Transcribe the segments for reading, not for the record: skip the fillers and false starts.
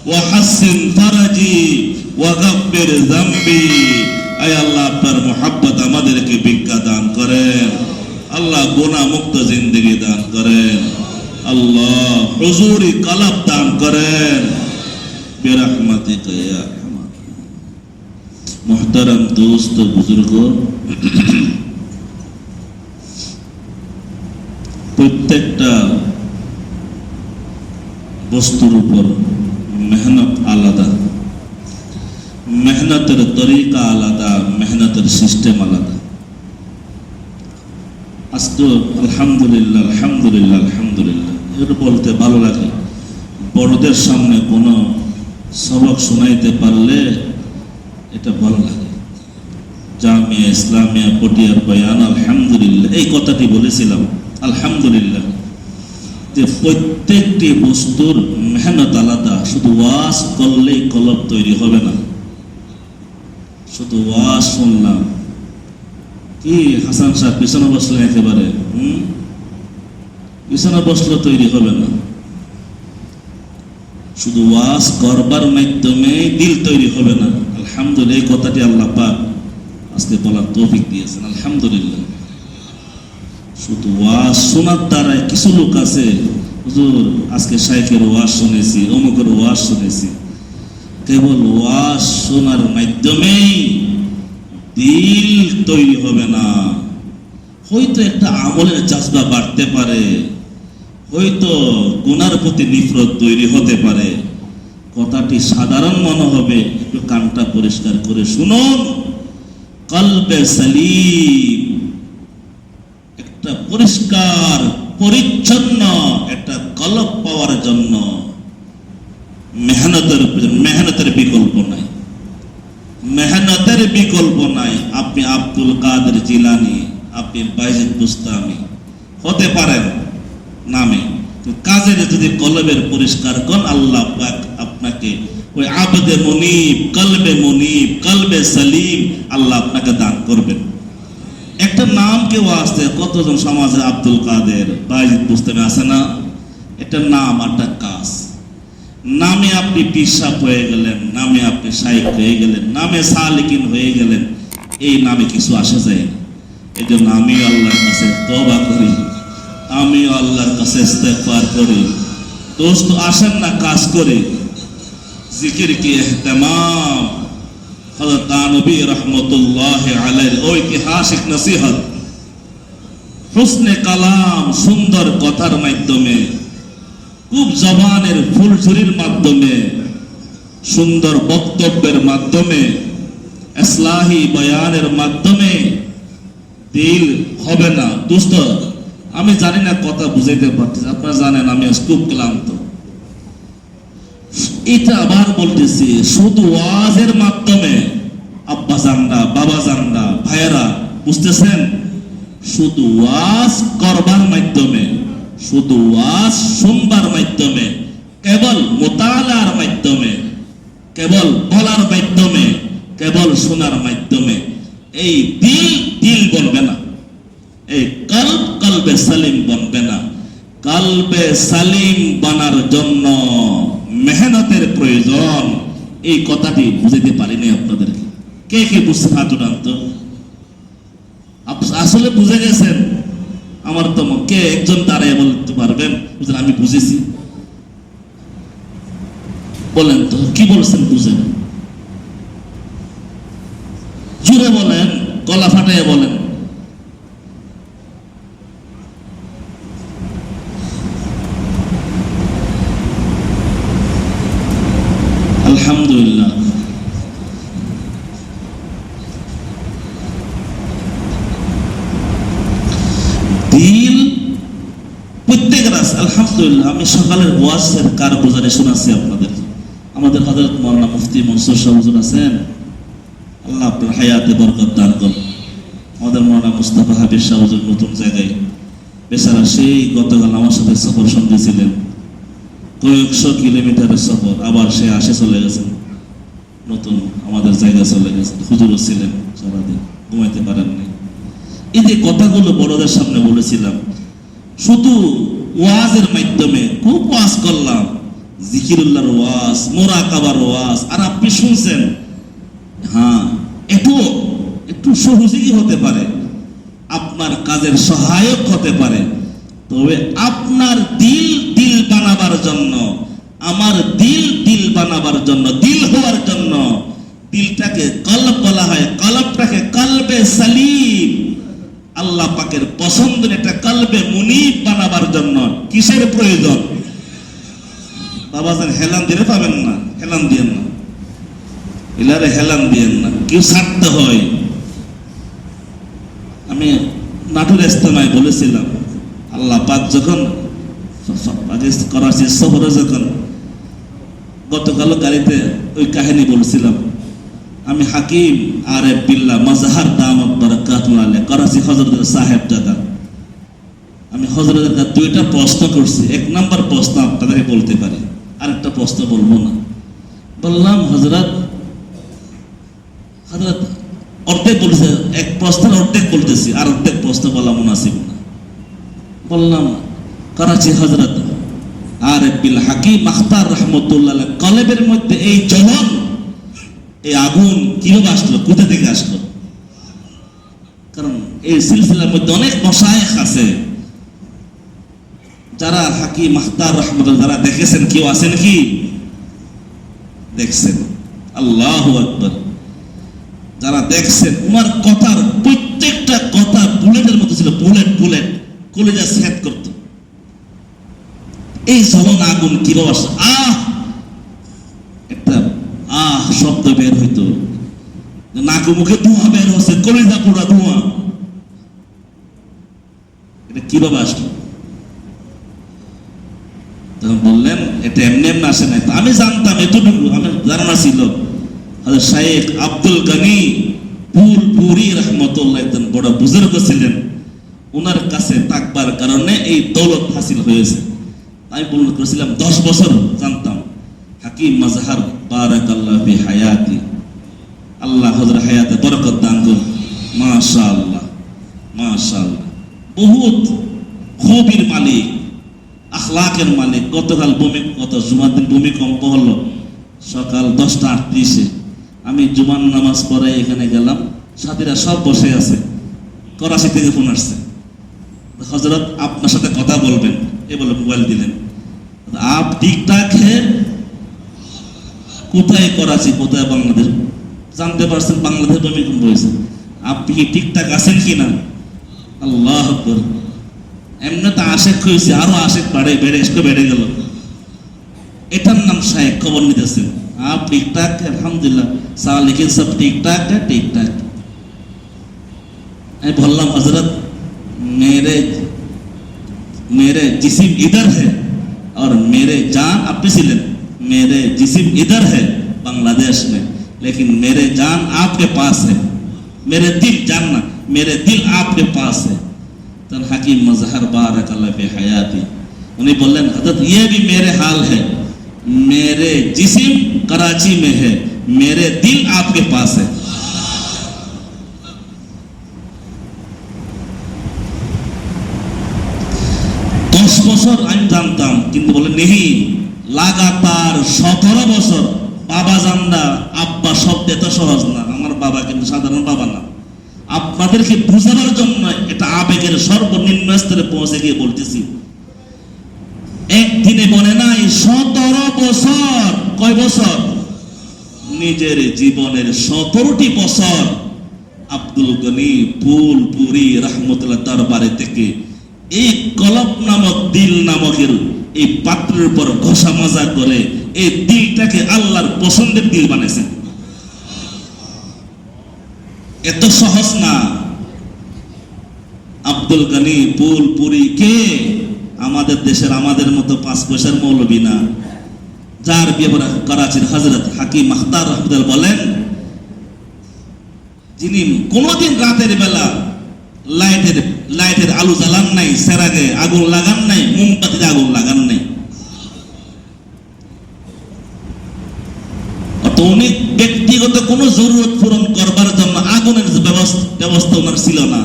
ওয়া হাসিন ফারাজি ওয়া গাফির যামবি। আয় আল্লাহ, আপনার মুহাব্বত আমাদেরকে ভিক্ষা দান করেন। আল্লাহ, গুনাহ মুক্ত জিন্দেগি দান করেন। আল্লাহ, হুজুরি কলব দান করেন বিরহমাতিকা ইয়া আরহামার রাহিমিন। মুহতারাম দোস্ত, বুজুর্গ, প্রত্যেকটা বস্তুর উপর মেহনত আলাদা, মেহনতের তরিকা আলাদা, মেহনতের সিস্টেম আলাদা। আজ তো আলহামদুলিল্লাহ আলহামদুলিল্লাহ আলহামদুলিল্লাহ এর বলতে ভালো লাগে। বড়দের সামনে কোনো সবক শোনাইতে পারলে এটা ভালো লাগে। জামিয়া ইসলামিয়া পটিয়ার বয়ান, আলহামদুলিল্লাহ এই কথাটি বলেছিলাম। আলহামদুলিল্লাহ যে প্রত্যেকটি বস্তুর মেহনত আলাদা। শুধু ওয়াজ করলেই কলব তৈরি হবে না। শুধু ওয়াজ শুনলাম, কি হাসান সাহেব পিছনে বসলেন, একেবারে পিছনে বসলে তৈরি হবে না। শুধু ওয়াজ করবার মাধ্যমে দিল তৈরি হবে না। আলহামদুলিল্লাহ এই কথাটি আল্লাহ পাক আজকে বলার তৌফিক দিয়েছেন। আলহামদুলিল্লাহ শুধু ওয়াজ শোনার দ্বারা কিছু লোক আছে, হুজুর আজকে শাইখের ওয়াজ শুনেছি, অমুকের ওয়াজ শুনেছি। কেবল ওয়াজ শোনার মাধ্যমেই দিল তৈরি হবে না। হয়তো একটা আমলের জাজবা বাড়তে পারে, হয়তো গুনার প্রতি নিফরত তৈরি হতে পারে। কথাটি সাধারণ মনে হবে, একটু কানটা পরিষ্কার করে শুনুন। কলবে সালিম, একটা পরিষ্কার পরিচ্ছন্ন একটা কলব পাওয়ার জন্য মেহনতের বিকল্প নাই, মেহনতের বিকল্প নাই। আপনি আব্দুল কাদের জিলানী, আপনি বাইজিদ বুস্তামি হতে পারেন নামে, কাজের যদি কলবের পরিষ্কার করেন, আল্লাহ পাক আপনাকে ওই আবদে মুনিব, কলবে সালিম আল্লাহ আপনাকে দান করবেন। একটা নাম কেউ আসছে, কতজন সমাজে আব্দুল কাদের বাইজিদ বুস্তামি আছে না? একটা নাম, একটা কাজ। নামে আপনি পিসাব হয়ে গেলেন, নামে আপনি শাইখ হয়ে গেলেন, নামে সালিকিন হয়ে গেলেন, এই নামে কিছু আসে যায় না। এই জন্য আমিও আল্লাহর কাছে তওবা করি, আমিও আল্লাহর কাছে ইস্তেগফার করি। দোস্ত আসেন না কাজ করে, জিকির কি ইহতিমাম হযরত নবী রাহমাতুল্লাহি আলাইহির ঐতিহাসিক নসিহত, হুসনে কালাম, সুন্দর কথার মাধ্যমে, খুব জবানের ফুলঝুরির মাধ্যমে, সুন্দর বক্তব্যের মাধ্যমে, ইসলাহি বয়ানের মাধ্যমে দিল হবে না। দোস্ত আমি জানি না কথা বুঝাইতে পারতেছি, আপনারা জানেন আমি খুব ক্লান্ত। এটা আবার বলতেছি, শুধু ওয়াজের মাধ্যমে, আব্বা জানরা, বাবা জানরা, ভাইয়েরা বুঝতেছেন, শুধু ওয়াজ করবার মাধ্যমে, শুধু ওয়াজ শুনবার মাধ্যমে, কেবল মুতালার মাধ্যমে, কেবল বলার মাধ্যমে, কেবল শোনার মাধ্যমে এই দিল বনবে না, এই কলবে সালিম বনবে না। কলবে সালিম বানার জন্য মেহনতের প্রয়োজন। এই কথাটি বুঝাইতে পারিনি আপনাদেরকে। কে কে বুঝছেন হাত উঠান তো? আসলে বুঝে গেছেন? আমার তো কে একজন দাঁড়ায় বলতে পারবেন আমি বুঝেছি? বলেন তো কি বলছেন, বুঝেন? জুড়ে বলেন, গলা ফাটাইয়া বলেন। আলহামদুলিল্লাহ। দিল প্রত্যেকের আছে। আলহামদুলিল্লাহ আমি সকালের ওয়াজের কারগুজারি শোনাচ্ছি আপনাদের। আমাদের হযরত মাওলানা মুফতি মনসুর সাহেব হুজুর আছেন, আল্লাহ আপনার হায়াতে বরকত দান করুন। আমাদের মাওলানা মুস্তাফা হাবিব সাহেব হুজুর নতুন জায়গায় বেচারা সেই গতকাল আমার সাথে সফর সঙ্গী ছিলেন, কয়েকশো কিলোমিটারের সফর, আবার সে আসে চলে গেছেন, নতুন আমাদের জায়গায় চলে গেছেন। হুজুরও ছিলেন সারাদিন, ঘুমাইতে পারেননি। এই যে কথাগুলো বড়দের সামনে বলেছিলাম, শুধু ওয়াজের মাধ্যমে খুব ওয়াজ করলাম, জিকিরুল্লাহর ওয়াজ, মুরাকাবার ওয়াজ, আর আপনি শুনছেন। হ্যাঁ, একটু একটু সহযোগী হতে পারে, আপনার কাজের সহায়ক হতে পারে। তবে আপনার দিল দিল বানাবার জন্য, আমার দিল দিল বানাবার জন্য, দিল হওয়ার জন্য, দিলটাকে কলব বলা হয়, কলবটাকে কলবে সালিম, আল্লাহ পাকের পছন্দের একটা কলবে মুনিব বানাবার জন্য কিসের প্রয়োজন? বাবাজান হেলান দিলে পাবেন না, হেলান দিয়েন না, এলারে হেলান দিয়েন না, কেউ ছাড়তে হয়। আমি নাটোর ইস্তেমায় বলেছিলাম, আল্লাহ পাক যখন করাচির শহরে যখন গতকাল গাড়িতে ওই কাহিনী বলছিলাম, আমি হাকিম আরেফ বিল্লাহ মাজহার দামাত বারাকাতুহু আলাইহি করাচি হযরত সাহেব জাদা, আমি হযরতের দুইটা প্রশ্ন করছি। এক নাম্বার প্রশ্ন আপনাদেরকে বলতে পারি, আরেকটা প্রশ্ন বলবো না। বললাম হযরত অর্ধেক বলছে, এক প্রশ্নের অর্ধেক বলতেছি, আর অর্ধেক প্রশ্ন বলা মুনাসিব না। বললাম করাচি হযরত আরেফ বিল হাকিম মাখতার রহমতুল্লাহ আলাইহি কলবের মধ্যে এই জ্বলন, এই আগুন কিভাবে আসলো, কোথা থেকে আসলো? কারণ এই সিলসিলার মধ্যে অনেক মাশায়েখ আছে যারা হাকিম মাখতার রহমতুল্লাহ যারা দেখেছেন, কেউ আছেন কি দেখছেন? আল্লাহু আকবার। যারা দেখছেন, উনার কথার প্রত্যেকটা কথা বুলেটের মতো ছিল, বুলেট বুলেট, কলিজা সেট করত। এই জ্বলন আগুন কিভাবে আসে? একটা শব্দ বের হইতো, নাক মুখে ধোঁয়া বের হচ্ছে, কলিজা পোড়া ধোঁয়া। এটা কিভাবে আসলো? তখন বললেন এটা এমনি এমনি আসে নাই। আমি জানতাম এতটুকু, আমার ধারণা ছিল হযরত শাইখ আব্দুল গনি ফুলপুরি রাহমাতুল্লাহ একজন বড় বুজুর্গ ছিলেন, ওনার কাছে থাকবার কারণে এই দৌলত হাসিল হয়েছে। আমি বর্ণনা করেছিলাম 10 বছর জানতাম হাকিম মাজহার বারাকাল্লাহু ফি হায়াতি, আল্লাহ হযরত হায়াতে বরকত দান করুন। মাশাআল্লাহ মাশাআল্লাহ, বহুত খুবির মালিক, আখলাকের মালিক। গতকাল জুমার দিন ভূমিকম্প হলো সকাল 10:38-এ, আমি জুমার নামাজ পড়ে এখানে গেলাম, সাথীরা সব বসে আছে, করাচি থেকে ফোন আসছে, হযরত আপনার সাথে কথা বলবেন, এ বলে মোবাইল দিলেন। আপ ঠিকঠাক হে? কোথায় করাচি, কোথায় বাংলাদেশ? জানতে পারছেন বাংলাদেশ ভূমিকম্প হয়েছে, আপনি কি ঠিকঠাক আছেন কিনা? আল্লাহু আকবার। এমনি তো আশেক হয়েছে, আরো আশেক বেড়ে গেল। এটার নাম শায়েখ, খবর নিতেছেন। आप ठीक ठाक है? अल्हम्दुलिल्लाह, लेकिन सब ठीक ठाक है? ठीक ठाक। मैं बोललाम हजरत मेरे जिस्म इधर है और मेरे जान, आप सिलें, मेरे जिस्म इधर है बांग्लादेश में, लेकिन मेरे जान आपके पास है, मेरे दिल जानना, मेरे दिल आपके पास है। तो हकीम मजहर बारकल्लाहु फी हयाती, उन्हें बोलें हजरत ये भी मेरे हाल है, मेरे जिस्म कराची में है, मेरे दिल आपके पास है। বছর আমি জানতাম, কিন্তু বলে নেহি লাগাতার 17 বছর। বাবা জানরা আব্বা শব্দ এত সহজ না, আমার বাবা কিন্তু সাধারণ বাবা না। আপনাদেরকে বুঝাবার জন্য এটা আবেগের সর্বনিম্ন স্তরে পৌঁছে গিয়ে বলতেছি। একদিনে বলে নাই, 17 বছর। কয় বছর? নিজের জীবনের 17টি বছর আব্দুল গনি ফুলপুরি রাহমাতুল্লাহ দরবারে থেকে এই কলব নামক দিল নামকের এই পাত্রের উপর ঘষা মাজা করে এই দিলটাকে আল্লাহর পছন্দের দিল বানাইছেন। এত সহজ না। আব্দুল গনি ফুলপুরি কে? আমাদের দেশের আমাদের মতো 5 পয়সার মৌলবী না, যার ব্যাপারে করাচির হযরত হাকিম মাখতার রহমতুল্লাহ বলেন, যিনি কোনোদিন রাতের বেলা লাইটের আলো জ্বালান নাই, সেরাগে আগুন লাগান নাই, মোমবাতিতে আগুন লাগান নাই। উনি ব্যক্তিগত কোনো জরুরত পূরণ করবার জন্য আগুনের ব্যবস্থা ওনার ছিল না।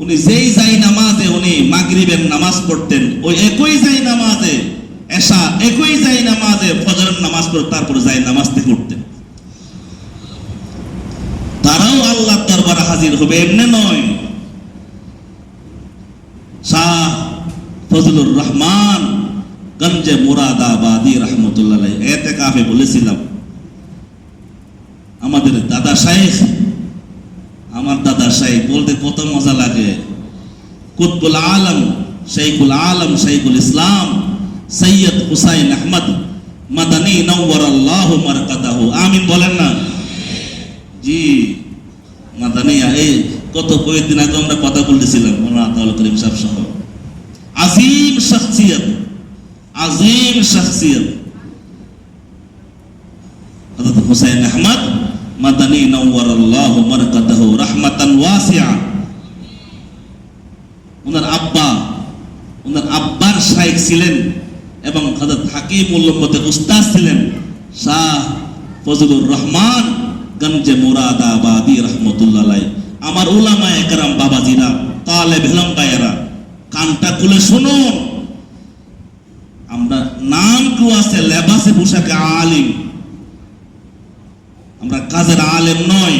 উনি যেই যাই নামাজে উনি মাগরিবের নামাজ পড়তেন, ওই একই যাই নামাজে এশা একই যাই নামাজে ফজরের নামাজ পড়ে তারপরে যাই নামাজ থেকে উঠতেন। তারাও আল্লাহর দরবারে হাজির হবে, এমনি নয়। শাহ ফজলুর রহমান গঞ্জে মুরাদাবাদী রহমতুল্লাহ এতেকাফে বলেছিলাম, আমাদের দাদা শাইখ, আমার দাদা শাইখ বলতে কত মজা লাগে। কুতবুল আলম শাইখুল আলম শাইখুল ইসলাম সৈয়দ হুসাইন আহমদ মাদানী নওয়ারাল্লাহু মারকাদাহু, আমিন বলেন না? জি মাদানিয়া, এই কত কয়েকদিন আগে আমরা কথা বলতেছিলাম মৌলানা আতাউল করিম সাহেব সহ। আজিম শখসিয়ত, আজিম শখসিয়ত হযরত হুসাইন আহমদ মাদানী নওয়ারাল্লাহু মারকাদাহু রাহমাতান ওয়াসিআ। ওনার আব্বার শাইখ ছিলেন এবং হযরত হাকিমুল উম্মতের উস্তাদ ছিলেন শাহ ফজলুর রহমান গঞ্জে মুরাদাবাদী রহমতুল্লাহ আলাইহি। আমার উলামায়ে কেরাম বাবাজিরা, তালেব ইলম ভাইয়েরা, কানটা খুলে শুনুন। আমরা নাম কেউ আছে লেবাসে পোশাকে আলিম, আমরা কাজের আলেম নয়।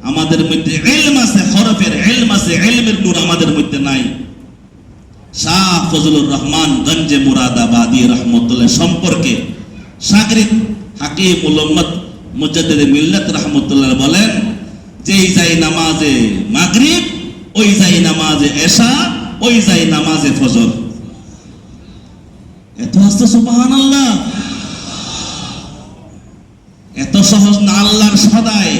আমাদের মধ্যে ইলম আছে, হরফের ইলম আছে, ইলমের নূর আমাদের মধ্যে নাই। শাহ ফজলুর রহমান গঞ্জে মুরাদাবাদী রহমতুল্লাহ সম্পর্কে শাগরিদ হাকিমুল উম্মত মুজাদ্দিদ মিল্লাত রহমতুল্লাহ বলেন, যেই যাই নামাজে মাগরিব, ওই যাই নামাজে এশা, ওই যাই নামাজে ফজর। এত আস্তে সুবহানাল্লাহ, এত সহজ না। আল্লাহর সদাই,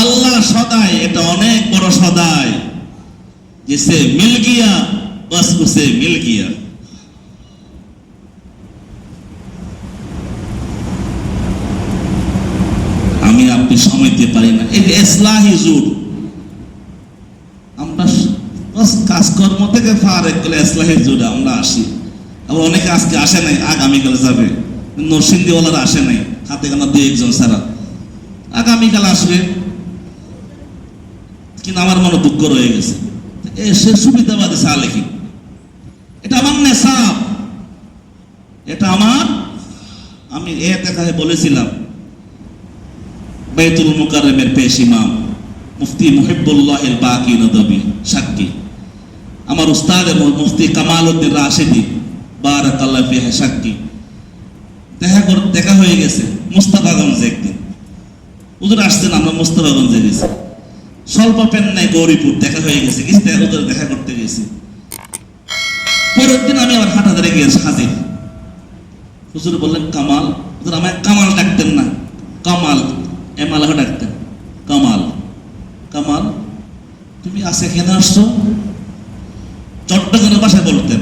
আল্লাহ সদাই, এটা অনেক বড় সদাই। जिसे मिल गया बस उसे मिल गया। আমি আপনি সময় দিতে পারি না। এই ইসলাহি জুট, আমরা কাজকর্ম থেকে ফারেক করে ইসলাহি জুটে আমরা আসি। আবার অনেকে আজকে আসে নাই, আগামীকাল যাবে। নরসিংদীওয়ালারা আসে নাই, হাতে গোনা দুই একজন ছাড়া। আগামীকাল আসবে, কিন্তু আমার মনে দুঃখ রয়ে গেছে। সে সুবিধাবাদী সালেকি, এটা আমার নেশাব, এটা আমার। আমি এতেকাফে বলেছিলাম, বাইতুল মুকাররমের পেশ ইমাম মুফতি মুহিব্বুল্লাহিল বাকি নদবী সাক্ষী, আমার উস্তাদ মুফতি কামালউদ্দিন রাশিদি বারাকাল্লাহু ফিহি সাক্ষী। দেখা হয়ে গেছে মুস্তাফাগঞ্জে। একদিন হুজুর আসছেন, আমরা মুস্তাফাগঞ্জে গেছি। স্বল্প পেন নাই, গৌরীপুর দেখা হয়ে গেছে, দেখা করতে গেছি। পরের দিন আমি আবার হাটাদারে গিয়েছি হাজির। হুজুর বললেন কামাল, হুজুর আমায় কামাল ডাকতেন না, কামাল এমালাহ ডাকতেন। কামাল, কামাল তুমি আজকে কেন আসছো? চট্টগ্রামের ভাষায় বলতেন।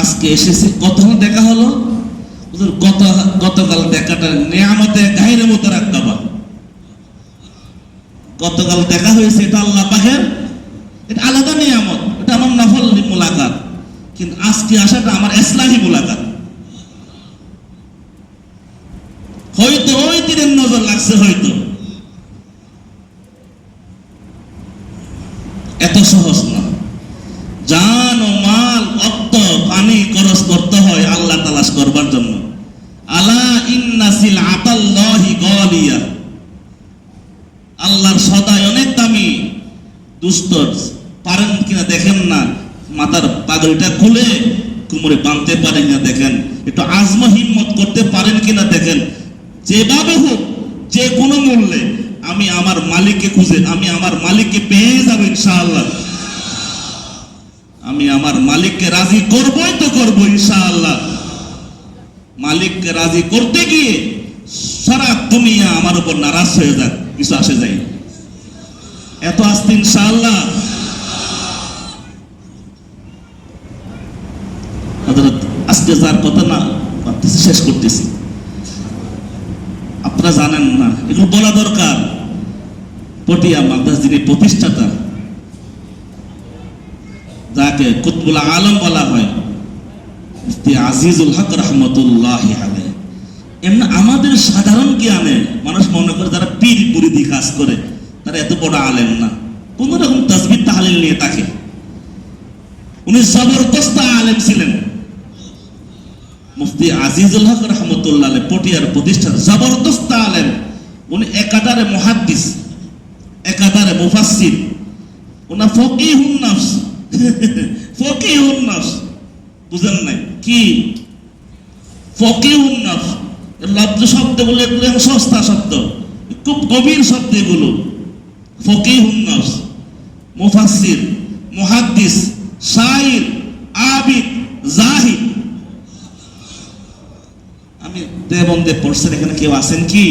আজকে এসেছি, কতক্ষণ দেখা হলো? হুজুর গতকাল দেখাটা নিয়ামতে গায়রে মুতারাক্কাবা। গতকাল দেখা হয়েছে, এটা আল্লাহ পাকের, এটা আলাদা নিয়ামত, এটা আমার নফল মুলাকাত। কিন্তু আজকে আসাটা আমার ইসলাহি মুলাকাত। হয়তো ওই দিনের নজর লাগছে, হয়তো এত সহজ না। জান ও মাল, অর্থ পানি খরচ করতে হয় আল্লাহ তালাশ করবার জন্য। আলা ইন্না সিলআতাল্লাহি গালিয়া, আল্লাহর সদাই অনেক দামি। দুষ্ট পারেন কিনা দেখেন না, মাথার পাগড়িটা খুলে কোমরে বাঁধতে পারেন কিনা দেখেন, একটু আজম হিম্মত করতে পারেন কিনা দেখেন। যেভাবে হোক, যে কোনো মূল্যে আমি আমার মালিককে খুঁজে, আমি আমার মালিককে পেয়ে যাবো ইনশাআল্লাহ। আমি আমার মালিককে রাজি করবই তো করবো ইনশাআল্লাহ। মালিককে রাজি করতে গিয়ে সারা দুনিয়া আমার উপর নারাজ হয়ে যাক, কিছু আসে যায়। এত আস্তে ইনশাআল্লাহ। আজকে যার কথা না ভাবতেছি, শেষ করতেছি। আপনারা জানেন না, এগুলো বলা দরকার। পটিয়া মাদ্রাস যিনি প্রতিষ্ঠাতা, যাকে কুতবুল আলম বলা হয়, মুফতি আজিজুল হক রহমতুল্লাহি আলাইহি। এমনি আমাদের সাধারণ জ্ঞানে মানুষ মনে করে যারা পীর মুরিদি কাজ করে তারা এত বড় আলেম না, কোন রকম তাসবিহ তাহলিল নিয়ে থাকে। উনি জবরদস্ত আলেম ছিলেন। মুফতি আজিজুল হক রহমতুল্লাহ আলাইহি পটিয়ার প্রতিষ্ঠান জবরদস্ত আলেম। উনি একাধারে মুহাদ্দিস, একাধারে মুফাসসির, ওনা ফকিহুন নফস। ফকিহুন নফস বুঝেন নাই কি? ফকিহুন নফস লব্ধ শব্দগুলো এগুলো সস্তা শব্দ, খুব গভীর শব্দ এগুলো। ফকিহুন নফস, মুফাসসির, মুহাদ্দিস, শাইর, আবিদ, জাহিদ। আমি দেবন্দে পড়ছেন, এখানে কেউ আছেন কি?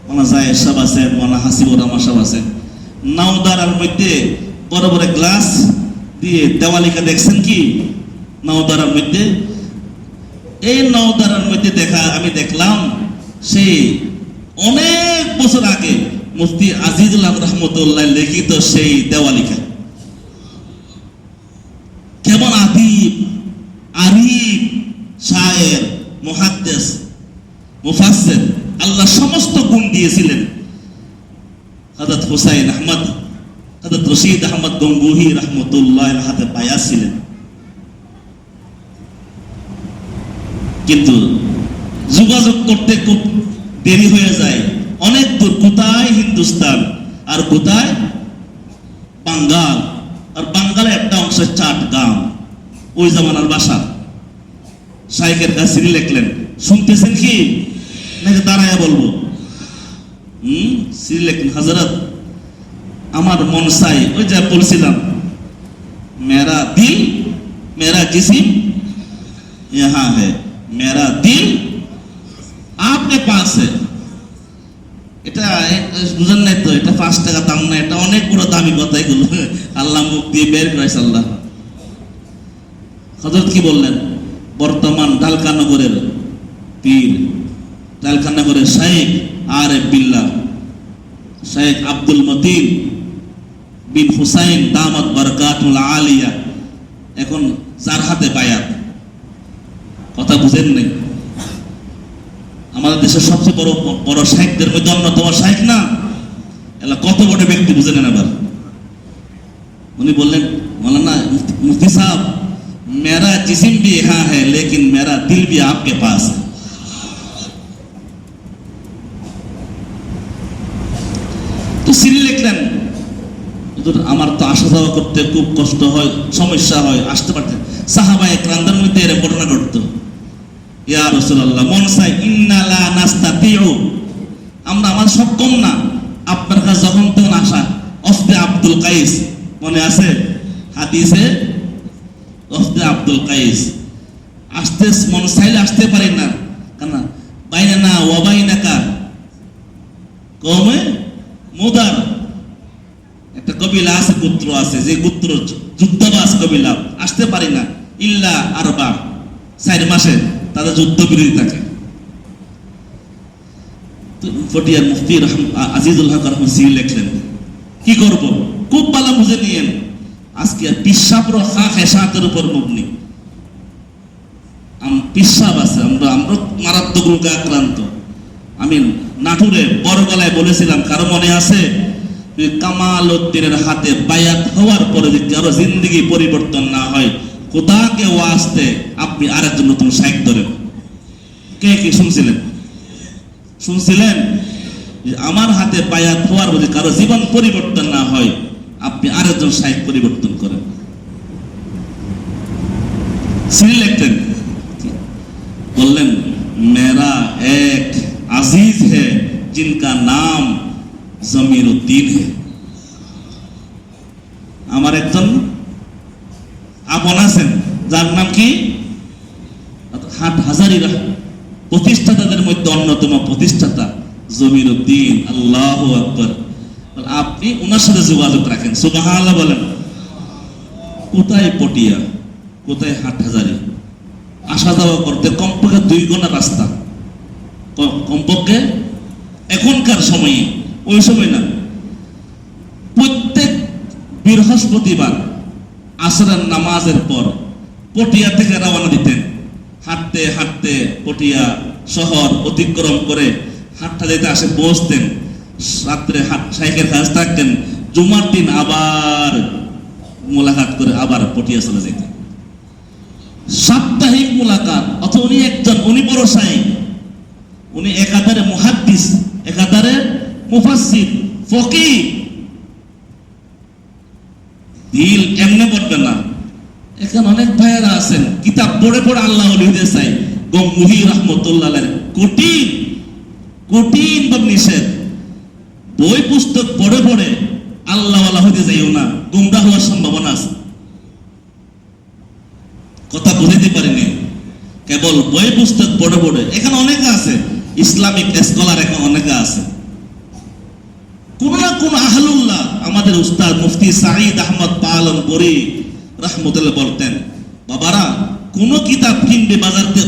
মানা জায়েদ সাহেব আছেন, মানা হাসিবুর রহমান সাহেব আছেন। নাওদারার মধ্যে বড় বড় গ্লাস দিয়ে দেওয়ালিকা দেখছেন কি? নাওদারার মধ্যে, এই নাওদারার মধ্যে আমি দেখলাম সেই অনেক বছর আগে মুফতি আজিজুল হক রহমতুল্লাহ লিখিত সেই দেওয়ালিকা। কেমন আদিব, আরিফ, শায়ের, মুহাদ্দিস, মুফাসসির, আল্লাহ সমস্ত গুণ দিয়েছিলেন। হযরত হুসাইন আহমদ, হযরত রশিদ আহমদ গঙ্গুহি রহমতুল্লাহ হাতে বায়াত ছিলেন। কিন্তু যোগাযোগ করতে খুব দেরি হয়ে যায়, অনেক দূর। কোথায়? হিন্দুস্তান, আর কোথায়? বাঙ্গাল। আর বাঙ্গালের একটা অংশ চাটগাঁও, ওই জামানার বাসা। শাইখের কাছে চিঠি লিখলেন, শুনতেছেন কি নাকি দাঁড়ায় বলবো? চিঠি লিখলেন, হযরত আমার মন চাই, ওই যা বলছিলাম, মেরা দিল মেরা জিসিম यहाँ है, मेरा दिल आपके पास है। এটা বুঝেন নাই তো? এটা 5 টাকা দাম না, এটা অনেক বড় দামি কথা এগুলো। আল্লাহ মুখ দিয়ে বের করেছে আল্লাহ। হযরত কি বললেন? বর্তমান ঢালকা নগরের পীর, ঢালকা নগরের শাইখ আরিফ বিল্লাহ, শাইখ আব্দুল মতিন বিন হুসাইন দামাত বারাকাতুল আলিয়া, এখন যার হাতে বায়াত। কথা বুঝেন নাই? আমাদের দেশের সবচেয়ে বড় বড় শাইখদের মধ্যে অন্যতম শাইখ না? এলা কত বড় ব্যক্তি বুঝে নেন। আবার উনি বললেন, মৌলানা মুফতি সাহেব, मेरा जिस्म भी यहाँ है लेकिन मेरा दिल भी आपके पास है। তো সিরি লিখলেন, আমার তো আসা যাওয়া করতে খুব কষ্ট হয়, সমস্যা হয়, আসতে পারতেন। সাহাবায়ে কেরামদের মধ্যে এর ঘটনা ঘটতো। ইয়া রাসূলুল্লাহ, মন চাই ইন্না লা নাস্তাতিউ, আমরা আমার সক্ষম না আপনার কাছে যখন তখন আসা। অফদে আব্দুল কাইস মনে আছে হাদিসে? অফদে আব্দুল কাইস, আসতে মন চাইলে আসতে পারি না, কেন? বাইনা ওয়া বাইনাকা কওমে মুদার, একটা কবিলা আছে, গোত্র আছে, যে গোত্র যুদ্ধবাজ কবিলা, আসতে পারি না। ইল্লা আরবা, 4 মাসে তাদের যুদ্ধ বিরতি থাকে। ফটিয়ার মুফতি আজিজুল হক রহমতুল্লাহ লিখলেন, কি করব? খুব ভালো বুঝে নিয়েন, আজকে পিসাবর খাহেসাতের উপর মুবনি। পিসাব আছে, আমরা মারাত্মক রোগে আক্রান্ত। আমি নাটুরে বড় গলায় বলেছিলাম, কারো মনে আছে? কামাল উদ্দিনের হাতে বায়াত হওয়ার পরে যদি কারো জিন্দগি পরিবর্তন না হয়, কোথাকে ওয়াজতে আপনি আরেকজন নতুন শাইখ ধরেন। কে কি শুনছিলেন? শুনছিলেন? আমার হাতে বায়াত হওয়ার পরে কারো জীবন পরিবর্তন না হয়, আপনি আরেকজন শাইখ পরিবর্তন করেন। সিরি লিখতেন, বললেন, मेरा एक अजीज है जिनका नाम জমিরউদ্দিন है। আমার একজন আপন আছেন যার নাম কি? হাটহাজারী প্রতিষ্ঠাতাদের মধ্যে অন্যতম প্রতিষ্ঠাতা জমিরউদ্দিন। আল্লাহু আকবার। আপনি ওনার সাথে যোগাযোগ রাখেন, সুবহানাল্লাহ বলেন। কোথায় পটিয়া, কোথায় হাটহাজারী, আসা যাওয়া করতে কমপক্ষে 2 ঘন্টা রাস্তা, কমপক্ষে এখনকার সময়ে, ওই সময় না। প্রত্যেক বৃহস্পতিবার আসরের নামাজের পর পটিয়া থেকে রওনা দিতেন। হাঁটতে হাঁটতে পটিয়া শহর অতিক্রম করে হাটহাজারীতে আসে পৌঁছতেন। রাত্রে শাইখের কাছে থাকতেন। জুমার দিন আবার মোলাকাত করে আবার পটিয়া চলে যেতেন। সাপ্তাহিক মোলাকাত, অথবা উনি বড় সাহেব, উনি একাধারে মুহাদ্দিস, একাধারে মুফাসসির, ফকিহ। দিল এমনি পড়বে না। এখানে অনেক ভাইয়েরা আছেন কিতাব পড়ে পড়ে আল্লাহ ওলি হতে চাই। গঙ্গুহি রহমতুল্লাহ কঠিন কঠিন বা নিষেধ। বই পুস্তক পড়ে পড়ে আল্লাহ ওয়ালা হতে যাইও না, গুমরাহ হওয়ার সম্ভাবনা আছে। কথা বুঝাইতে পারিনি। কেবল বই পুস্তক পড়ে পড়ে, এখানে অনেকে আছে ইসলামিক স্কলার, এখন অনেকে আছে। কোন না কোন আহলুল্লাহ, আমাদের উস্তাদ মুফতি সাঈদ আহমদ পালনপুরি রহমতুল্লাহ বলতেন, বাবারা কোন কিতাব কিনবে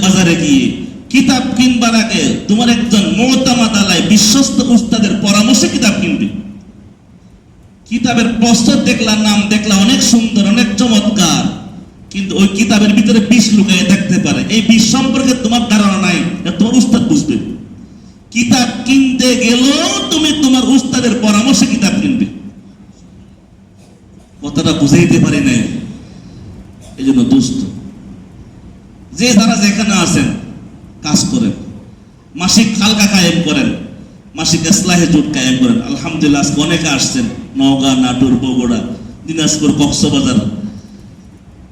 বাজারে গিয়ে, কিতাব কিনবার আগে তোমার একজন মুতামাদ আলাই বিশ্বস্ত উস্তাদের পরামর্শে কিতাব কিনবে। কিতাবের প্রস্তুত দেখলা, নাম দেখলা অনেক সুন্দর, অনেক চমৎকার, কিন্তু ওই কিতাবের ভিতরে বিষ লুকিয়ে থাকতে পারে। এই বিষ সম্পর্কে তোমার ধারণা নাই, তোমার উস্তাদ বুঝবে। কিতাব কিনতে গেলেও তুমি তোমার উস্তাদের পরামর্শে কিতাব কিনবে। কথাটা বুঝাইতে পারি নাই। এই জন্য দুস্থ যে যারা যেখানে আছেন কাজ করেন, মাসিক হালকা কায়েম করেন, মাসিক ইসলাহে জোট কায়েম করেন। আলহামদুলিল্লাহ আজকে অনেকে আসছেন, নওগাঁ, নাটোর, বগুড়া, দিনাজপুর, কক্সবাজার,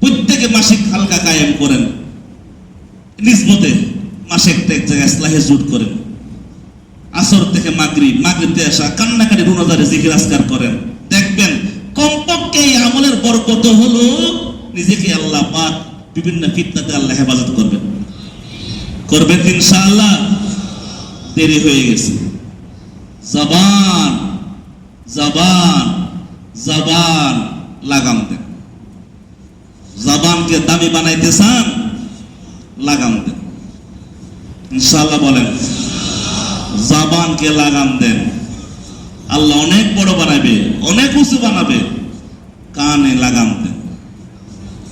প্রত্যেকে মাসিক হালকা কায়েম করেন। নিসবতে মাসে একটা এক জায়গায় ইসলাহে জোট করেন। আসর থেকে মাগরিব, মাগরিব থেকে আসা কান্নাকাটি রুনাজারে জিকির আজকার করেন। দেখবেন কমপক্ষে এই আমলের বরকত হলো নিজেকে আল্লাহ পাক বিভিন্ন ফিতনাতে আল্লাহ হেফাজত করবেন। করবেন ইনশাআল্লাহ। দেরি হয়ে গেছে। জবান জবান জবান লাগাম দেন। জবানকে দামি বানাইতে চান, লাগাম দেন ইনশাআল্লাহ। বলেন জবানকে লাগাম দেন, আল্লাহ অনেক বড় বানাবে, অনেক উঁচু বানাবে। কানে লাগাম দেন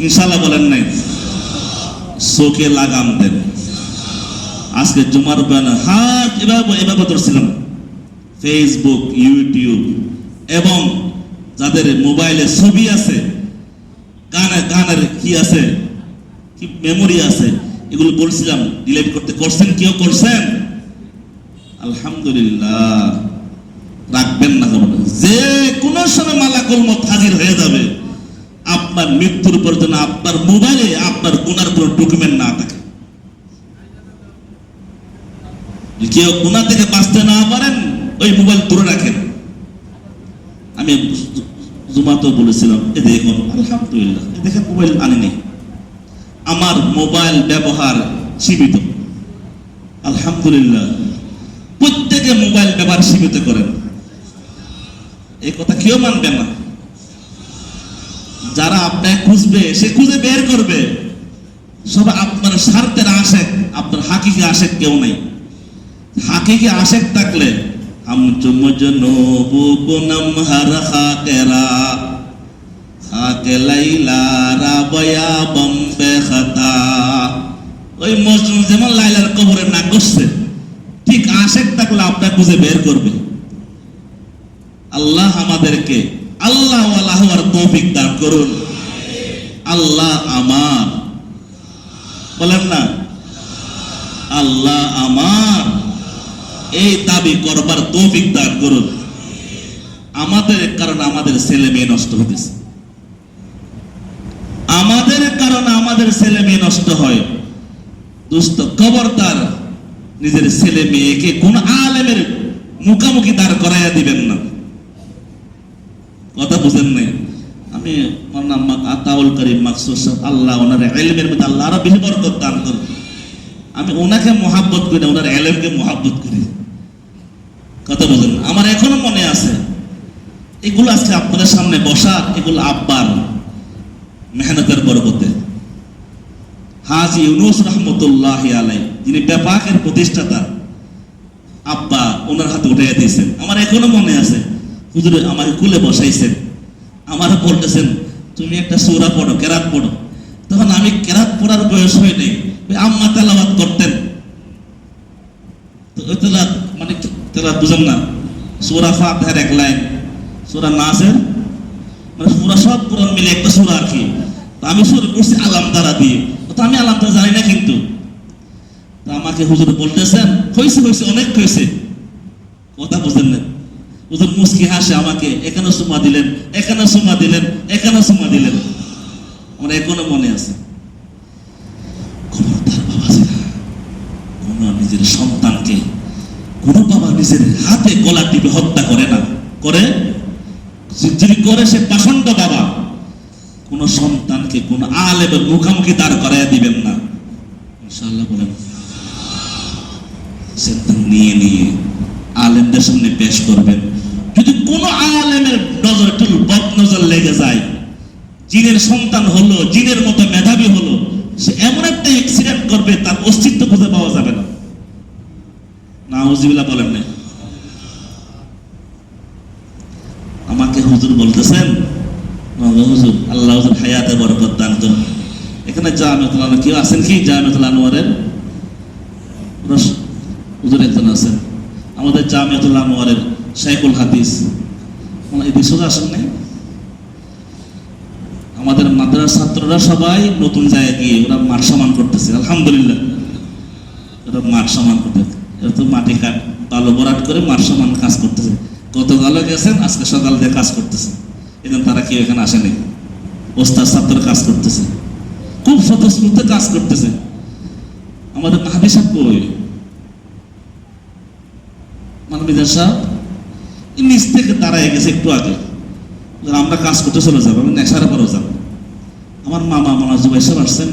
ইনশাআল্লাহ। বলেন নাই? চোখে লাগাম দেন। আজকে জুমার বেলা হাত এভাবে ধরছিলাম। ফেসবুক, ইউটিউব এবং যাদের মোবাইলে ছবি আছে, গানের কি আছে, কি মেমোরি আছে, এগুলো বলছিলাম ডিলিট করতে। করছেন? কেউ করছেন? আলহামদুলিল্লাহ। রাখবেন না। যে কোনো সময় মালাকুল মউত হাজির হয়ে যাবে, আপনার মৃত্যুর পর যেন আপনার মোবাইলে আপনার গুনার কোনো ডকুমেন্ট না থাকে। কেউ গুনাহ থেকে বাঁচতে না পারেন, ওই মোবাইল দূরে রাখেন। আমি জুমাতেও বলেছিলাম, এ দেখুন আলহামদুলিল্লাহ, দেখেন মোবাইল আনিনি, আমার মোবাইল ব্যবহার সীমিত। আলহামদুলিল্লাহ। প্রত্যেকে মোবাইল ব্যবহার সীমিত করেন। এই কথা কেউ মানবে না। যারা আপনাকে খুঁজবে সে খুঁজে বের করবে। সব আপনার স্বার্থের আশেক, আপনার হাকিকি আশেক কেউ নাই। হাকিকি আশেক থাকলে হাম চুমজনবু গুনম হার খাতেরা খাকে লাইলা রাবয়া বম্বে খাতা। ওই মজনু যেমন লাইলার কবরে না করছে, ঠিক আশেক থাকলে আপনার খুঁজে বের করবে। আল্লাহ আমাদেরকে আল্লাহ ওয়ালা হওয়ার তৌফিক দান করুন। আল্লাহ আমার, বলেন না আল্লাহ আমার, এই দাবি করবার তৌফিক দান করুন। আমাদের কারণে আমাদের ছেলে মেয়ে নষ্ট হতেছে, আমাদের কারণে আমাদের ছেলে মেয়ে নষ্ট হয়। দোস্ত খবরদার নিজের ছেলে মেয়েকে কোন আলেমের মুখামুখি দাঁড় করাইয়া দিবেন না। কথা বুঝেন নাই? আমি আতাউল করিম মাকসুদ সাহেব, আল্লাহ ওনার ইলমের মধ্যে আল্লাহ আরো বেশি বরকত দান করুন। আমি ওনাকে মহাব্বত করি না, ওনার ইলমকে মহাব্বত করি। কথা বুঝেন? আমার এখনো মনে আছে এগুলো আজকে আপনাদের সামনে বসা, এগুলো আব্বার মেহনতের বরকতে। হাজী ইউনুস রহমতুল্লাহ আলাই, যিনি ব্যাপাকের প্রতিষ্ঠাতা, আব্বা ওনার হাতে উঠাইয়া দিয়েছেন। আমার এখনো মনে আছে, হুজুরে আমাকে কুলে বসাইছেন, আমার বলতেছেন তুমি একটা সূরা পড়ো, কেরাত পড়ো। তখন আমি কেরাত পড়ার বয়স হয় নাই, আম্মা তেলাওয়াত করতেন। তেলাওয়াত মানে তেলাওয়াত বুঝেন না? সূরা ফাতিহার এক লাইন, সূরা নাসের মানে পুরা সব কোরআন মিলে একটা সূরা আর কি। তো আমি শুরু করছি আলাম দ্বারা দিয়ে, তো আমি আলাম দ্বারা জানি না কিন্তু। তো আমাকে হুজুর বলতেছেন হয়েছে হয়েছে অনেক হয়েছে, কথা বুঝেন না। হুজুর মুস্কি হাসে আমাকে, এখানে সুমা দিলেন, এখানে সুমা দিলেন, এখানে সুমা দিলেন। আমার এখনো মনে আছে। খবরদার বাবাজিরা, কোন নিজের সন্তানকে কোন বাবা নিজের হাতে গলা টিপে হত্যা করে না, করে যদি করে সে পাষণ্ড বাবা। কোন সন্তানকে কোন আলেমের মুখামুখি দাঁড় করাইয়া দিবেন না, ইনশাআল্লাহ বলেন। সিদ্ধান্ত নিয়ে নিয়ে আলেমদের সামনে পেশ করবেন। যদি কোন আলেমের নজর একটু বদ নজর লেগে যায়, জিনের সন্তান হলো, জিনের মতো মেধাবী হলো, সে এমন একটা অ্যাক্সিডেন্ট করবে তার অস্তিত্ব খুঁজে পাওয়া যাবে না। নাউজুবিল্লাহ বলেন না। আমাকে হুজুর বলতেছেন, হুজুর আল্লাহ হুজুর হায়াতে বরকত দান করুন। এখানে জামিয়াতুল আনোয়ার কেউ আছেন কি? জামিয়াতুল আনোয়ারের হুজুর একজন আছেন, আমাদের জামিয়াতুল আনোয়ারের শাইখুল হাদিস, এদিকে সোজা আসেন নাই? আমাদের মাদ্রাসার ছাত্ররা সবাই নতুন জায়গায় গিয়ে ওরা মাঠ সমান করতেছে, আলহামদুলিল্লাহ। ওরা মাঠ সমান করতেছে, এরা তো মাটি কাট বালু বরাট করে মাঠ সমান কাজ করতেছে। গতকালও গেছেন, আজকে সকাল দিয়ে কাজ করতেছে। এখন তারা কেউ এখানে আসেনি, ওস্তাদ ছাত্র কাজ করতেছে, খুব স্বতঃস্ফূর্ত কাজ করতেছে। আমাদের মাহাদি সাহেব কই? মানবিদার সাহেব নিচ থেকে দাঁড়ায় গেছে একটু আগে, আমরা কাজ করতে চলে যাবো, আমি নেশার পরেও যাবো। আমার মামা মামা জুবাই সাহেব আসছেন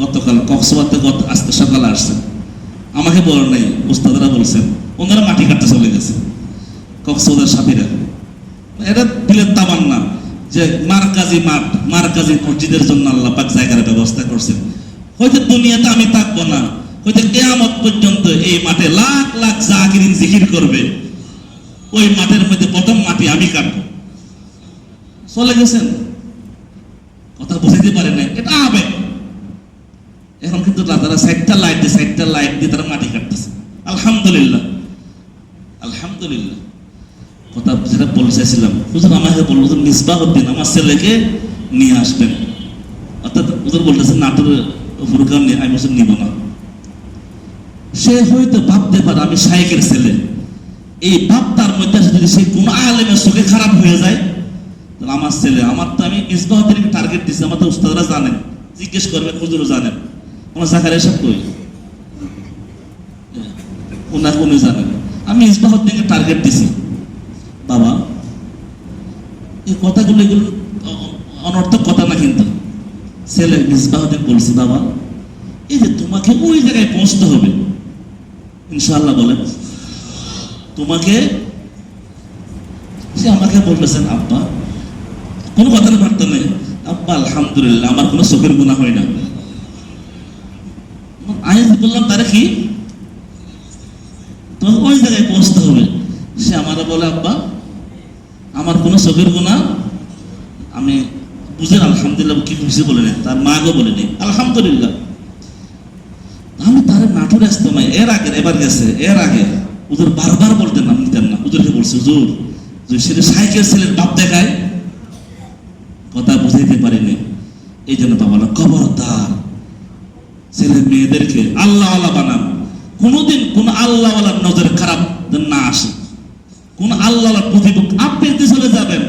গতকাল কক্সবাজার থেকে, আজকে সকালে আসছেন। আমাকে বলেন নাই, ওস্তাদরা বলছেন, ওনারা মাটি কাটতে চলে গেছে কক্সবাজার সাথীরা। এটা দিলের তামান্না যে মারকাজি মাঠ, মারকাজি মসজিদের জন্য আল্লাহ পাক জায়গার ব্যবস্থা করছেন। হয়তো দুনিয়াতে আমি থাকবো না, হয়তো কিয়ামত পর্যন্ত এই মাঠে লাখ লাখ জাকিরিন জিকির করবে। ওই মাঠের মধ্যে প্রথম মাটি আমি কাটবো। চলে গেছেন, কথা বুঝাইতে পারে না, এটা আবেগ। এখন কিন্তু তারা সাইডটা লাইট দিয়ে তারা মাটি কাটতেছে, আলহামদুলিল্লাহ আলহামদুলিল্লাহ। কথা যেটা বলতে চাইছিলাম, হুজুর আমাকে বলল হুজুর মিসবাহউদ্দিন আমার ছেলেকে নিয়ে আসবেন। অর্থাৎ হুজুর বলতেছেন নাটোরের ফুরকান নিয়ে, আমি হুজুর নিব না। সে হয়তো ভাবতে পারে আমি শাইখের ছেলে, এই ভাব তার মধ্যে যদি সে কোন আলেমের চোখে খারাপ হয়ে যায়, তাহলে আমার ছেলে, আমার তো আমি মিসবাহউদ্দিনকে টার্গেট দিচ্ছি, আমার তো উস্তাদরা জানেন, জিজ্ঞেস করবেন, হুজুরও জানেন। আমার জাকারিয়া সাহেব কই? উনি জানেন আমি মিসবাহউদ্দিনকে টার্গেট দিছি। বাবা এই কথাগুলো এগুলো অনর্থক কথা না, কিন্তু ছেলে মিসবাহউদ্দিন বলছি, বাবা এই যে তোমাকে ওই জায়গায় পৌঁছতে হবে, ইনশাআল্লাহ বলেন তোমাকে। সে আমাকে বলতেছেন, আব্বা কোনো কথা না বার্তা নেই, আব্বা আলহামদুলিল্লাহ আমার কোনো চোখের গুনাহ হয় না। আমি বললাম তারা কি তোমাকে ওই জায়গায় পৌঁছতে হবে। সে আমারা বলে, আব্বা আমার কোনো চোখের গুনাহ, আমি বুঝেন আলহামদুলিল্লাহ কি খুশি বলে নেই, তার মাকেও বলে নেই আলহামদুলিল্লাহ। আমি তার নাটোরে আসতাম এবার গেছে, এর আগে হুজুর বারবার বলতেন, নাম নিতেন না। হুজুরকে বলছে, হুজুর সেটা সাইকেল ছেলের বাপ দেখায়, কথা বুঝাইতে পারিনি। এই জন্য বাবা খবরদার ছেলে মেয়েদেরকে আল্লাহওয়ালা বানান। কোনোদিন কোন আল্লাহওয়ালার নজরে খারাপ না আসে, কোন আল্লাহওয়ালার প্রতিপক্ষ আপনি চলে যাবেন।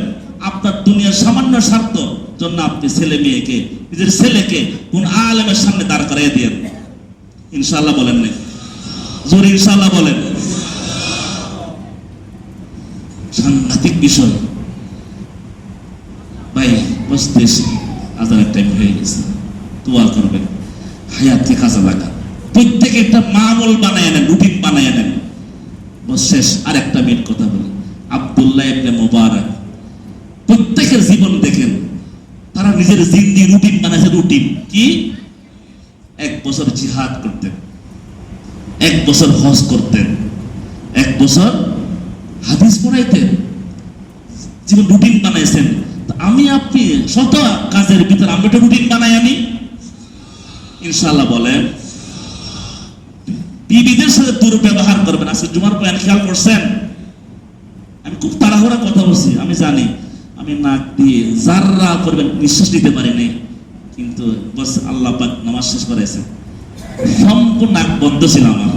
আপনার দুনিয়ার সামান্য স্বার্থ জন্য আপনি ছেলে মেয়েকে, নিজের ছেলেকে কোন আলেমের সামনে দাঁড় করাইয়া দিয়ে, ইনশাআল্লাহ বলেন নাই? জোরে ইনশাআল্লাহ বলেন। সাংঘাতিক বিষয় ভাই, বসতেছি, আজানের টাইম হয়ে গেছে, দোয়া করবেন, হায়াতকে কাজে লাগান, প্রত্যেকে একটা মামুল বানায় নেন, রুটিন বানায় নেন। বস শেষ, আর একটা মিনিট কথা বলি। আব্দুল্লাহ ইবনে মুবারক, প্রত্যেকের জীবন দেখেন, তারা নিজের জিন্দি রুটিন বানাইছে। রুটিন কি? 1 বছর জিহাদ করতেন, 1 বছর হজ করতেন, 1 বছর হাদিস পড়াইতেন, জীবন রুটিন বানাইছেন। আমি আপনি শত কাজের ভিতরে আমি একটা রুটিন বানাই আনি, ইনশাআল্লাহ বলেন। বিবিদের সাথে দুর্ব্যবহার করবেন। আজকে জুমার বয়ান খেয়াল করছেন? আমি খুব তাড়াহুড়া কথা বলছি, আমি জানি আমি নাক দিয়ে যাররা করবেন নিঃশ্বাস নিতে পারি নাই, কিন্তু বস আল্লাহ পাক নামাজ শেষ করেছেন, সম্পূর্ণ নাক বন্ধ ছিল আমার।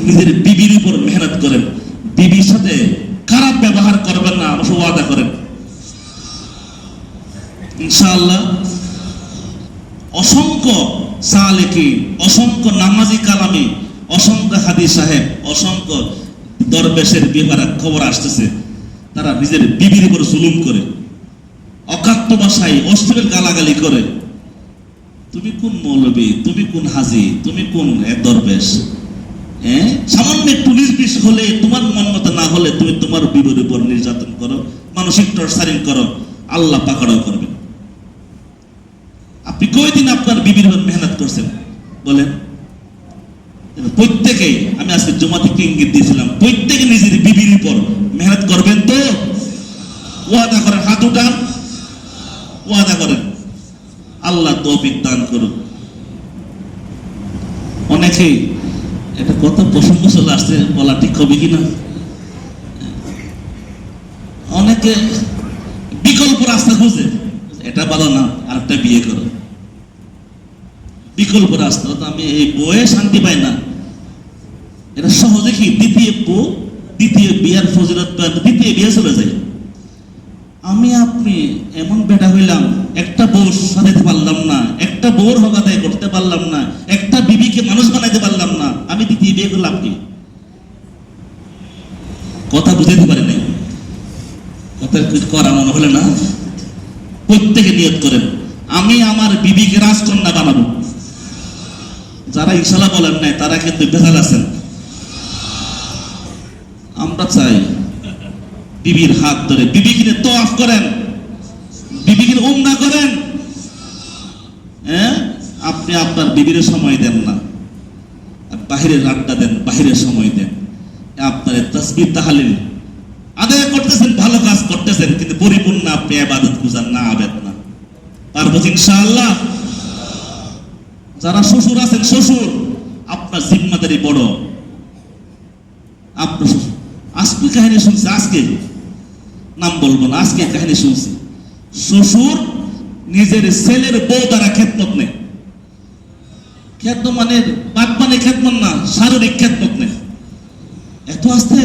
নিজের বিবির উপর মেহনত করেন, বিবির সাথে খারাপ ব্যবহার করবেন না, অবশ্য ওয়াদা করেন ইনশাআল্লাহ। অসংখ্য সালেকিন, অসংখ্য নামাজি কালামি, অসংখ্য হাদিস সাহেব, অসংখ্য দরবেশের ব্যাপারে খবর আসতেছে, তারা নিজের বিবির উপর জুলুম করে, অকাত্য ভাষায় অশ্লীল গালাগালি করে। তুমি কোন মৌলবী, তুমি কোন হাজি, তুমি কোন দরবেশ? সামান্য একটু নির্বিষ হলে, তোমার মন মতো না হলে তুমি তোমার বিবির উপর নির্যাতন করো, মানসিক টর্চারিং করো, আল্লাহ পাকড়াও করবেন। আপনি কয়দিন আপনার বিবির উপর মেহনত করছেন বলেন? প্রত্যেকেই, আমি আজকে জমা থেকে ইঙ্গিত দিয়েছিলাম, প্রত্যেকে নিজের বিবির উপর মেহনত করবেন তো? ওয়াদা করেন, হাত উঠান, ওয়াদা করেন। আল্লাহ তৌফিক দান করুন। অনেকেই এটা কত প্রসঙ্গ চলে আসছে, বলা ঠিক হবে কিনা, অনেকে বিকল্প রাস্তা খুঁজে, এটা ভালো না আরেকটা বিয়ে করো, বিকল্প রাস্তা। তো আমি এই বইয়ে শান্তি পাই না, এটা সহজে কি দ্বিতীয় বউ, দ্বিতীয় বিয়ার ফজিলত পায়, দ্বিতীয় বিয়ে চলে যায়। আমি আপনি এমন বেটা হইলাম, একটা বউ সাজাইতে পারলাম না, একটা বউর হক আদায় করতে পারলাম না, একটা বিবিকে মানুষ বানাইতে পারলাম না, আমি দ্বিতীয় বিয়ে করলাম কি? কথা বুঝাইতে পারি নাই, কথা করা মনে হলে না। প্রত্যেকে নিয়ত করেন, আমি আমার বিবিকে রাজকন্যা বানাবো। যারা ইনশাল্লাহ বলেন নাই তারা কিন্তু বেজাল আছেন। আমরা চাই বিবির হাত ধরে বিবিকে তোয়াফ করেন, বিবিকে উমরা করেন। আপনি আপনার বিবির সময় দেন না, বাহিরের আড্ডা দেন, বাহিরের সময় দেন। আপনার তাসবিহ তাহলিল আদায় করতেছেন, ভালো কাজ করতেছেন, কিন্তু পরিপূর্ণ আপনি ইবাদত খুঁজান না, আবেদ না। পারবো ইনশাআল্লাহ। যারা শ্বশুর আছেন, শ্বশুর আপনার জিম্মাদারি বড়। আপনার আজকে কাহিনী শুনছি, আজকে নাম বলবো না, আজকে কাহিনী শুনছি, শ্বশুর নিজের ছেলের বউ দ্বারা খেদমত নেই। খেদমত মানে বাদ মানে খেদমত না, শারীরিক খেদমত নেই। এত আসতে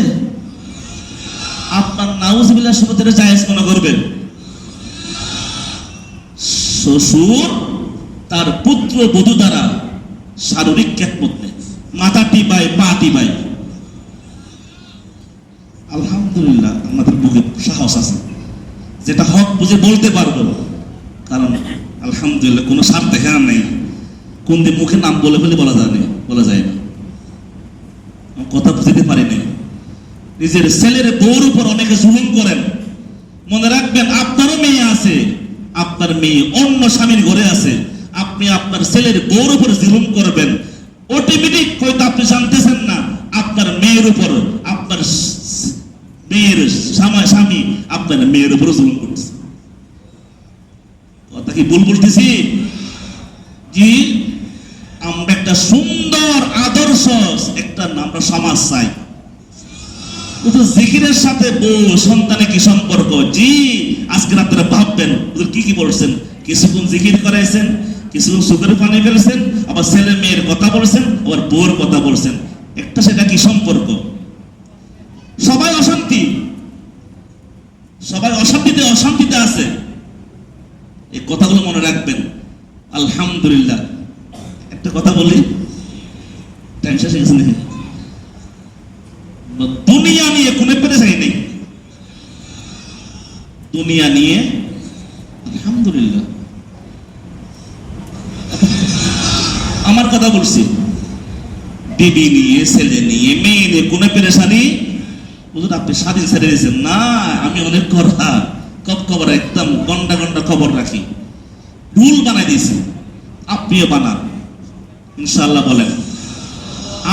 আপনার নাউজুবিল্লাহ শব্দের জায়েজ মনে করবেন। শ্বশুর তার পুত্র বধূ দ্বারা শারীরিক খেদমত নেই, মাথা টিপায়, পা টিপায়। আলহামদুলিল্লাহ আমাদের বুকে সাহস আছে, যেটা হক বুঝে বলতে পারবো, কারণ আলহামদুলিল্লাহ কোনো সার দেখা নেই, কোন দিন মুখে নাম বলে ফেলে বলা যায় না, কথা বুঝতে পারি না। নিজের ছেলের বউর উপর অনেকে জুলুম করেন। মনে রাখবেন, আপনারও মেয়ে আছে, আপনার মেয়ে অন্য স্বামীর ঘরে আছে, আপনি আপনার ছেলের বউর উপর জুলুম করবেন, অটোমেটিক হয়তো আপনি জানতেছেন না, আপনার মেয়ের উপর, আপনার মেয়ের স্বামী আপনার মেয়ের উপর জুলুম করতেছে। কথা কি ভুল বলতেছি? জি, আমরা একটা সুন্দর আদর্শ একটা আমরা সমাজ চাই। জিকিরের সাথে বউ সন্তানের কি সম্পর্ক? জি, আজকে আপনারা ভাববেন কি কি বলছেন, কিছুক্ষণ জিকির করাইছেন, কিছুক্ষণ সুখের পানি ফেলছেন, আবার ছেলে মেয়ের কথা বলছেন, আবার বউর কথা বলছেন, একটা সেটা কি সম্পর্ক? সবাই অশান্তি, সবাই অশান্তিতে আছে। এই কথাগুলো মনে রাখবেন। আলহামদুলিল্লাহ একটা কথা বলি, টাইম শেষ হয়ে গেছে নাকি? দুনিয়া নিয়ে কোনো পেরেশানি নেই, দুনিয়া নিয়ে আলহামদুলিল্লাহ। আমার কথা বলছি, বিবি নিয়ে, ছেলে নিয়ে, মেয়ে নিয়ে কোনো পেরেশানি। বুঝুন, আপনি স্বাধীন ছেড়ে দিয়েছেন না, আমি অনেক খবর একদম ঘন্টা ঘন্টা খবর রাখি, রুল বানাই দিয়েছি, আপনিও বানান ইনশাআল্লাহ। বলেন,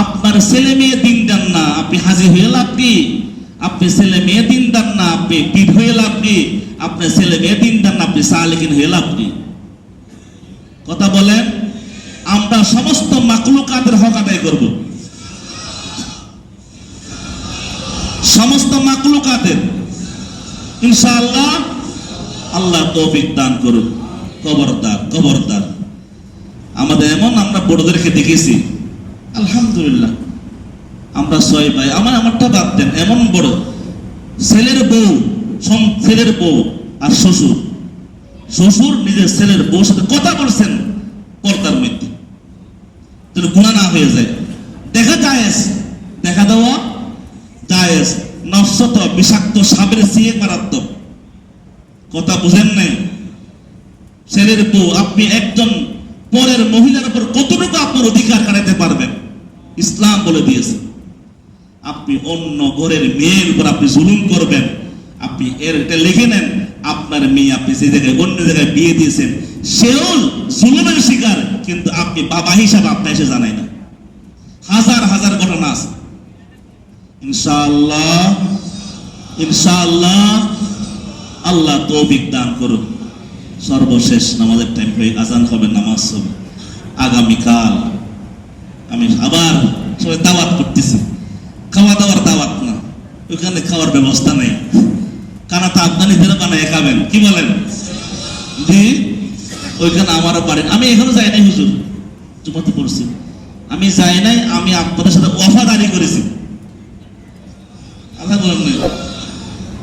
আপনার ছেলে মেয়ে দিন দেন না, আপনি হাজি হয়ে লাভ কি? আপনি ছেলে মেয়ে দিন দেন না, আপনি পীর হয়ে লাভ কি? আপনার ছেলে মেয়ে দিন দেন না, আপনি সালেকিন হয়ে লাভ কি? কথা বলেন। আমরা সমস্ত মাকলুকাতের হক আদায় করব। সমস্ত মাকলুকাতের ইনশাআল্লাহ আল্লাহ তৌফিক দান করুন। খবরদার খবরদার, আমাদের এমন আমরা বড়দেরকে দেখেছি আলহামদুলিল্লাহ, আমরা 6 ভাই, আমারটা বাদ দেন, এমন বড় ছেলের বউ আর শ্বশুর নিজের ছেলের বউর সাথে কথা বলছেন পর্দার মধ্যে, যেন গুনাহ না হয়ে যায়। দেখা দেওয়া জায়েজ, নফসত বিষাক্ত সাপের চেয়ে মারাত্মক। কথা বুঝেন নাই? ছেলের বউ, আপনি একজন পরের মহিলার উপর কতটুকু আপনার অধিকার কাটাতে পারবেন ইসলাম বলে দিয়েছে। আপনি অন্য ঘরের মেয়ের উপর আপনি জুলুম করবেন, আপনি এটা লিখে নেন, আপনার মেয়ে আপনি যে জায়গায় অন্য জায়গায় বিয়ে দিয়েছেন সেও জুলুমের শিকার, কিন্তু আপনি বাবা হিসাবে আপনি এসে জানাই না। হাজার হাজার ঘটনা আছে। ইনশাআল্লাহ ইনশাআল্লাহ আল্লাহ তৌফিক দান করুন। সর্বশেষ নামাজের টাইম হয়ে আজান হবে, নামাজ হবে। আগামীকাল আমি আবার সবাই দাওয়াত করতেছি, খাওয়া দাওয়ার দাওয়াত না, ওইখানে খাওয়ার ব্যবস্থা নেই, কানাতা আপনার নিজেরা বানায় খাবেন, কি বলেন? জি, ওইখানে আমারও বাড়ি, আমি এখনো যাই নাই হুজুর, জুমাতে পড়ছি, আমি যাই নাই, আমি আপনাদের সাথে ওয়াফাদারি করেছি। আল্লাহ বলেন নাই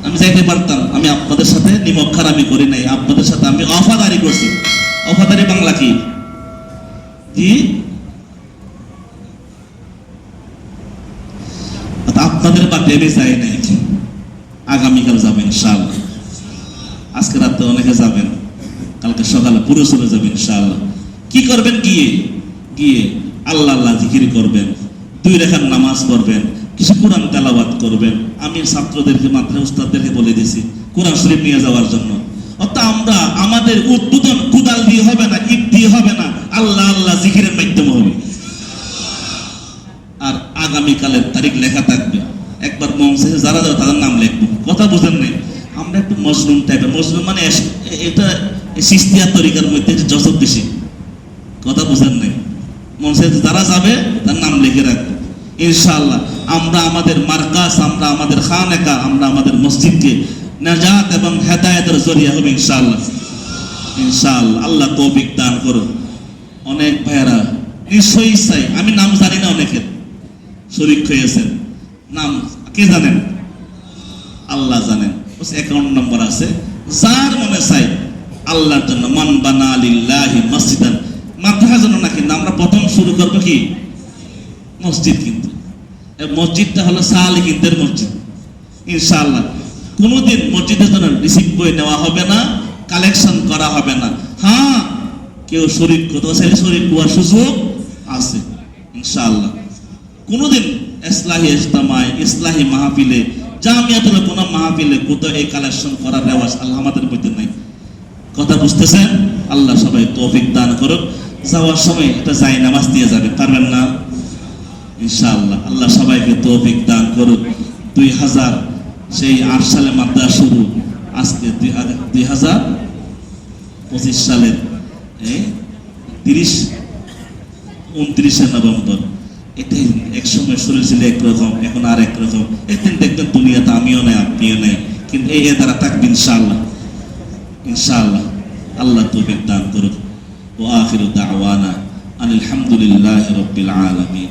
আমি যাইতে পারতাম, আমি আপনাদের সাথে নিমক আমি করি নাই, আপনাদের সাথে আমি ওয়াফাদারি করছি। ওয়াফাদারি বাংলা কি? জি, আপনাদের বাড়িতে আমি যাই নাই, আগামীকাল যাবেন ইনশাআল্লাহ। আজকে রাতে অনেকে যাবেন, কালকে সকালে পুরো চলে যাবেন ইনশাআল্লাহ। কি করবেন? গিয়ে আল্লাহ আল্লাহ জিকির করবেন, 2 রাকাত নামাজ পড়বেন, কিছু কোরআন তেলাওয়াত করবেন। আমি ছাত্রদেরকে মাত্র উস্তাদদেরকে বলে দিয়েছি কোরআন শরীফ নিয়ে যাওয়ার জন্য। অর্থাৎ আমরা আমাদের উদ্বোধন কুদাল দিয়ে হবে না, ইট দিয়ে হবে না, আল্লাহ আল্লাহ জিকিরের মাধ্যমে হবে। আর আগামীকালের তারিখ লেখা থাকবে, একবার মঞ্চে যারা যারা তাদের নাম লিখবো। কথা বুঝেন নাই? আমরা একটু মজলুম টাইপের, মজলুম মানে এটা সিস্তিয়া তরিকার মধ্যে যশব বেশি। কথা বুঝেন নাই? মঞ্চে যারা যাবে তার নাম লিখে রাখবো ইনশাআল্লাহ। আমরা আমাদের মার্কাজ, আমরা আমাদের খানেকা, আমরা আমাদের মসজিদকে নাজাত এবং হেদায়েতের জরিয়া হবে ইনশাআল্লাহ। ইনশাআল্লাহ আল্লাহ তৌফিক দান করুন। অনেক ভাইয়েরা নিশ্চয়ই চাই, আমি নাম জানি না, অনেকের শরীক হয়েছেন, নাম কে জানেন? আল্লাহ জানেন। অ্যাকাউন্ট নম্বর আছে, যার মনে চাই আল্লাহর জন্য, মান বানা লিল্লাহি মসজিদান, মাদ্রাসা জন্য না, কিন্তু আমরা প্রথম শুরু করবো কি? মসজিদ। কিন্তু মসজিদটা হলো সালেকিনদের মসজিদ ইনশাআল্লাহ। কোনোদিন মসজিদের জন্য রিসিভ বই নেওয়া হবে না, কালেকশন করা হবে না। হ্যাঁ, কেউ শরীক করতে চাইলে শরীক হওয়ার সুযোগ আছে ইনশাআল্লাহ। কোনোদিন ইসলাহি ইজতেমায়, ইসলাহি মাহফিলে, জামিয়াতুল কোন মাহফিলে কোথাও এই কালেকশন করার রেওয়াজ আল্লাহ আমাদের মধ্যে নাই। কথা বুঝতেছেন? আল্লাহ সবাই তৌফিক দান করুন। যাওয়ার সময় একটা জায় নামাজ নিয়ে যাবে, পারবেন না? ইনশাআল্লাহ আল্লাহ সবাইকে তৌফিক দান করুন। 2008 সালে মাদ্রাসা শুরু, আজকে 2025 সালের 29 নভেম্বর। এটাই এক সময় শরীর ছিল একরকম, এখন আর একরকম। একদিন দেখবেন দুনিয়াতে আমিও নাই, আপনিও নাই, কিন্তু এই দ্বারা থাকবে ইনশাআল্লাহ। ইনশাআল্লাহ আল্লাহ তৌফিক দান করুন। ওয়া আখিরু দাওয়ানা আলহামদুলিল্লাহি রাব্বিল আলামিন।